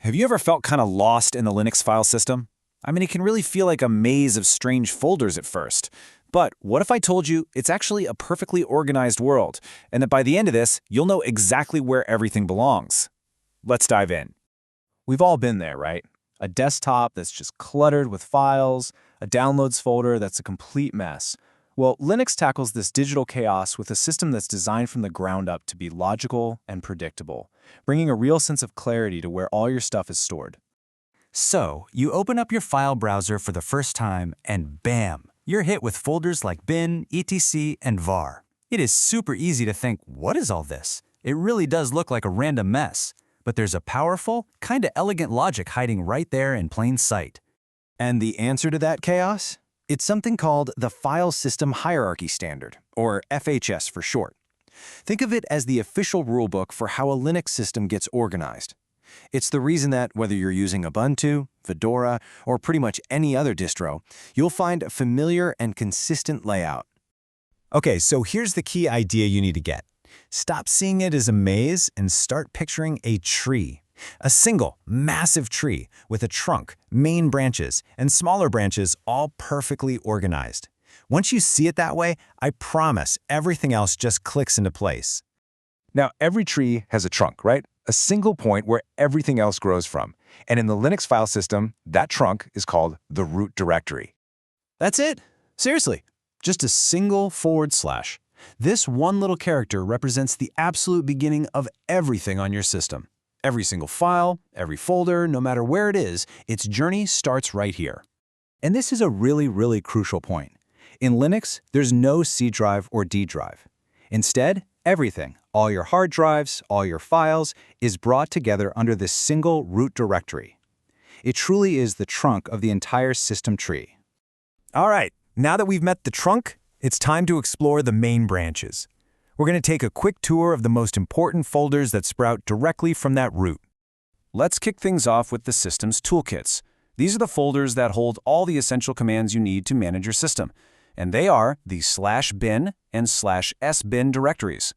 Have you ever felt kind of lost in the Linux file system? I mean, it can really feel like a maze of strange folders at first. But what if I told you it's actually a perfectly organized world, and that by the end of this, you'll know exactly where everything belongs? Let's dive in. We've all been there, right? A desktop that's just cluttered with files, a downloads folder that's a complete mess. Well, Linux tackles this digital chaos with a system that's designed from the ground up to be logical and predictable, bringing a real sense of clarity to where all your stuff is stored. So, you open up your file browser for the first time, and bam, you're hit with folders like bin, etc, and var. It is super easy to think, what is all this? It really does look like a random mess. But there's a powerful, kinda elegant logic hiding right there in plain sight. And the answer to that chaos? It's something called the Filesystem Hierarchy Standard, or FHS for short. Think of it as the official rulebook for how a Linux system gets organized. It's the reason that whether you're using Ubuntu, Fedora, or pretty much any other distro, you'll find a familiar and consistent layout. Okay, so here's the key idea you need to get. Stop seeing it as a maze and start picturing a tree. A single, massive tree with a trunk, main branches, and smaller branches all perfectly organized. Once you see it that way, I promise everything else just clicks into place. Now, every tree has a trunk, right? A single point where everything else grows from. And in the Linux file system, that trunk is called the root directory. That's it? Seriously, just a single /. This one little character represents the absolute beginning of everything on your system. Every single file, every folder, no matter where it is, its journey starts right here. And this is a really crucial point. In Linux, there's no C drive or D drive. Instead, everything, all your hard drives, all your files, is brought together under this single root directory. It truly is the trunk of the entire system tree. All right, now that we've met the trunk, it's time to explore the main branches. We're going to take a quick tour of the most important folders that sprout directly from that root. Let's kick things off with the system's toolkits. These are the folders that hold all the essential commands you need to manage your system. And they are the /bin and /sbin directories.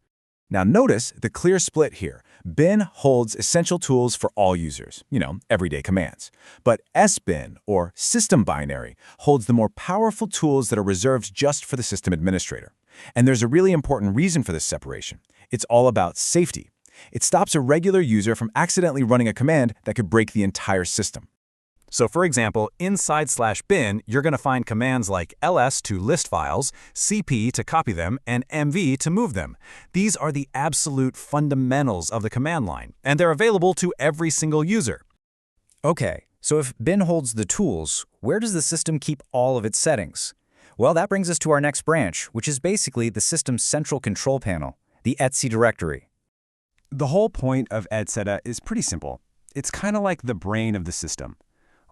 Now notice the clear split here. Bin holds essential tools for all users, everyday commands. But sbin, or system binary, holds the more powerful tools that are reserved just for the system administrator. And there's a really important reason for this separation. It's all about safety. It stops a regular user from accidentally running a command that could break the entire system. So for example, inside /bin, you're going to find commands like ls to list files, cp to copy them, and mv to move them. These are the absolute fundamentals of the command line, and they're available to every single user. Okay, so if bin holds the tools, where does the system keep all of its settings? Well, that brings us to our next branch, which is basically the system's central control panel, the etc directory. The whole point of etc is pretty simple. It's kind of like the brain of the system.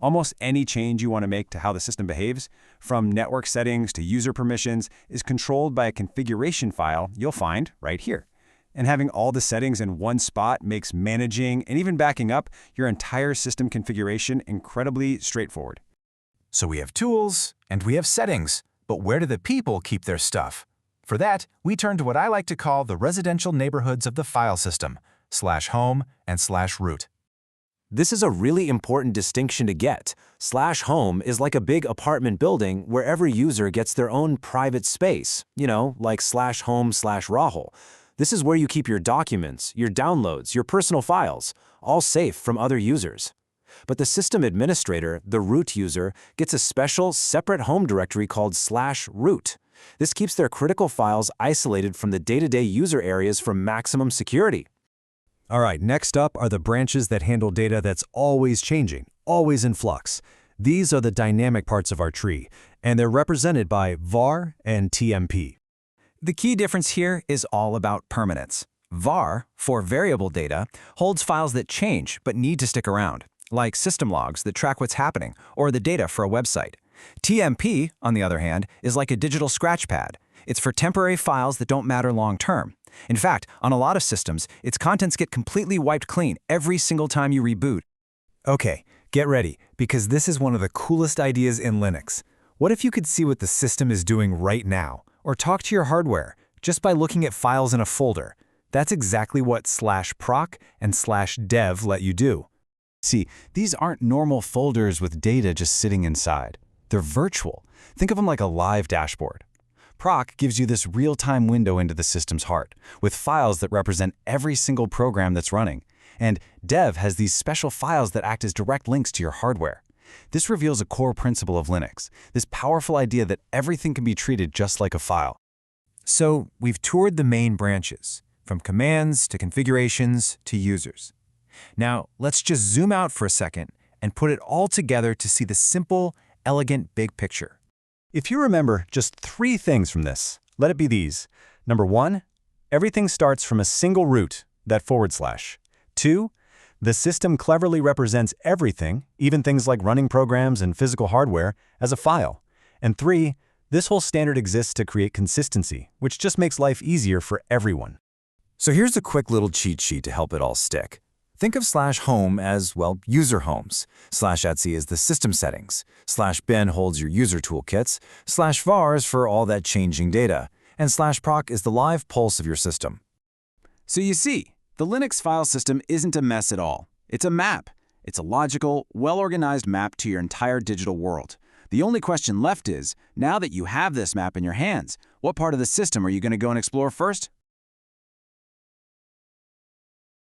Almost any change you want to make to how the system behaves, from network settings to user permissions, is controlled by a configuration file you'll find right here. And having all the settings in one spot makes managing and even backing up your entire system configuration incredibly straightforward. So we have tools and we have settings, but where do the people keep their stuff? For that, we turn to what I like to call the residential neighborhoods of the file system, /home and /root. This is a really important distinction to get. /home is like a big apartment building where every user gets their own private space, like /home/Rahul. This is where you keep your documents, your downloads, your personal files, all safe from other users. But the system administrator, the root user, gets a special, separate home directory called /root. This keeps their critical files isolated from the day-to-day user areas for maximum security. All right, next up are the branches that handle data that's always changing, always in flux. These are the dynamic parts of our tree, and they're represented by var and tmp. The key difference here is all about permanence. var, for variable data, holds files that change but need to stick around, like system logs that track what's happening, or the data for a website. TMP, on the other hand, is like a digital scratchpad. It's for temporary files that don't matter long-term. In fact, on a lot of systems, its contents get completely wiped clean every single time you reboot. Okay, get ready, because this is one of the coolest ideas in Linux. What if you could see what the system is doing right now, or talk to your hardware, just by looking at files in a folder? That's exactly what /proc and /dev let you do. See, these aren't normal folders with data just sitting inside. They're virtual. Think of them like a live dashboard. Proc gives you this real-time window into the system's heart, with files that represent every single program that's running. And Dev has these special files that act as direct links to your hardware. This reveals a core principle of Linux, this powerful idea that everything can be treated just like a file. So we've toured the main branches, from commands to configurations to users. Now let's just zoom out for a second and put it all together to see the simple, elegant big picture. If you remember just 3 things from this, let it be these. Number 1, everything starts from a single root, that /. 2, the system cleverly represents everything, even things like running programs and physical hardware, as a file. And 3, this whole standard exists to create consistency, which just makes life easier for everyone. So here's a quick little cheat sheet to help it all stick. Think of /home as, well, user homes. /etc is the system settings. /bin holds your user toolkits. /var is for all that changing data. And /proc is the live pulse of your system. So you see, the Linux file system isn't a mess at all. It's a map. It's a logical, well-organized map to your entire digital world. The only question left is, now that you have this map in your hands, what part of the system are you going to go and explore first?